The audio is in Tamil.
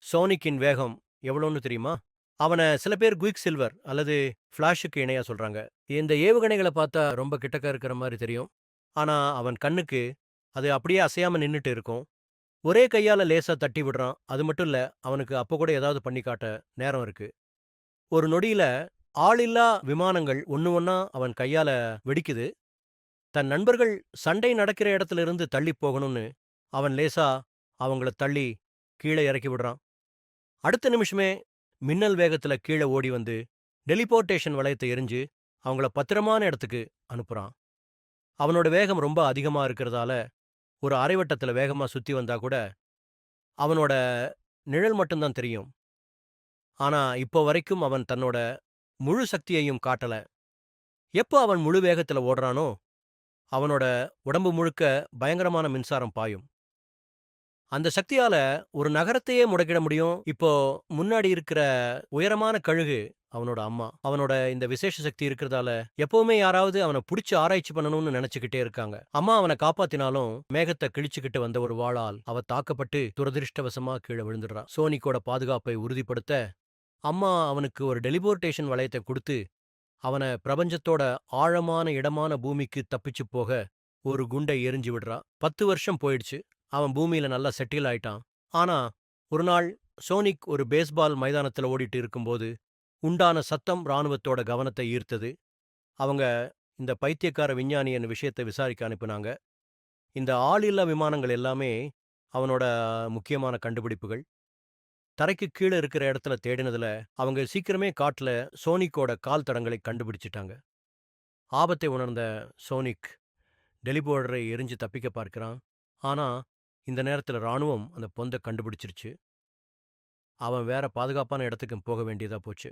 சோனிக்கின் வேகம் எவ்வளோன்னு தெரியுமா? அவன சில பேர் குயிக் சில்வர் அல்லது ஃபிளாஷுக்கு இணையா சொல்றாங்க. இந்த ஏவுகணைகள பார்த்தா ரொம்ப கிட்டக்க இருக்கிற மாரி தெரியும். ஆனா, அவன் கண்ணுக்கு அது அப்படியே அசையாம நின்னுட்டு இருக்கும். ஒரே கையால லேசா தட்டி விடுறான். அது மட்டும் இல்ல, அவனுக்கு அப்ப கூட ஏதாவது பண்ணி காட்ட நேரம் இருக்கு. ஒரு நொடியில ஆளில்லா விமானங்கள் ஒண்ணு ஒண்ணா அவன் கையால வெடிக்குது. தன் நண்பர்கள் சண்டை நடக்கிற இடத்துல இருந்து தள்ளிப் போகணும்னு அவன் லேசா அவங்கள தள்ளி கீழ இறக்கி விடுறான். அடுத்த நிமிஷமே மின்னல் வேகத்துல கீழ ஓடி வந்து டெலிபோர்டேஷன் வளையத்த எறிஞ்சு அவங்கள பத்திரமான இடத்துக்கு அனுப்புறான். அவனோட வேகம் ரொம்ப அதிகமா இருக்கிறதால ஒரு அரை வட்டத்துல வேகமா சுத்தி வந்தா கூட அவனோட நிழல் மட்டும் தான் தெரியும். ஆனா இப்போ வரைக்கும் அவன் தன்னோட முழு சக்தியையும் காட்டல. எப்போ அவன் முழு வேகத்துல ஓடுறானோ அவனோட உடம்பு முழுக்க பயங்கரமான மின்சாரம் பாயும். அந்த சக்தியால ஒரு நகரத்தையே முடக்கிட முடியும். இப்போ முன்னாடி இருக்கிற உயரமான கழுகு அவனோட அம்மா. அவனோட இந்த விசேஷ சக்தி இருக்கிறதால எப்பவுமே யாராவது அவன புடிச்சு ஆராய்ச்சி பண்ணணும்னு நினைச்சுக்கிட்டே இருக்காங்க. அம்மா அவன காப்பாத்தினாலும் மேகத்த கிழிச்சுக்கிட்டு வந்த ஒரு வாளால் அவ தாக்கப்பட்டு துரதிர்ஷ்டவசமா கீழ விழுந்துடுறா. சோனிக்கோட பாதுகாப்பை உறுதிப்படுத்த அம்மா அவனுக்கு ஒரு டெலிபோர்டேஷன் வளையத்த குடுத்து அவன பிரபஞ்சத்தோட ஆழமான இடமான பூமிக்கு தப்பிச்சு போக ஒரு குண்டை எறிஞ்சு விடுறா. 10 வருஷம் போயிடுச்சு. அவன் பூமியில நல்லா செட்டில் ஆயிட்டான். ஆனா, ஒரு நாள் சோனிக் ஒரு பேஸ்பால் மைதானத்துல ஓடிட்டு இருக்கும்போது, உண்டான சத்தம் ராணுவத்தோட கவனத்தை ஈர்த்தது. அவங்க இந்த பைத்தியக்கார விஞ்ஞானியின் விஷயத்த விசாரிக்க அனுப்புனாங்க. இந்த ஆளில்லா விமானங்கள் எல்லாமே அவனோட முக்கியமான கண்டுபிடிப்புகள். தரைக்கு கீழ இருக்கிற இடத்துல தேடினதுல, அவங்க சீக்கிரமே காட்டுல சோனிக்கோட கால் தடங்களை கண்டுபிடிச்சிட்டாங்க. ஆபத்தை உணர்ந்த சோனிக் டெலிபோர்டரை எரிஞ்சு தப்பிக்க பார்க்கிறான். ஆனா, இந்த நேரத்துல ராணுவம் அந்த பொந்த கண்டுபிடிச்சிருச்சு. அவன் வேற பாதுகாப்பான இடத்துக்கு போக வேண்டியதா போச்சு.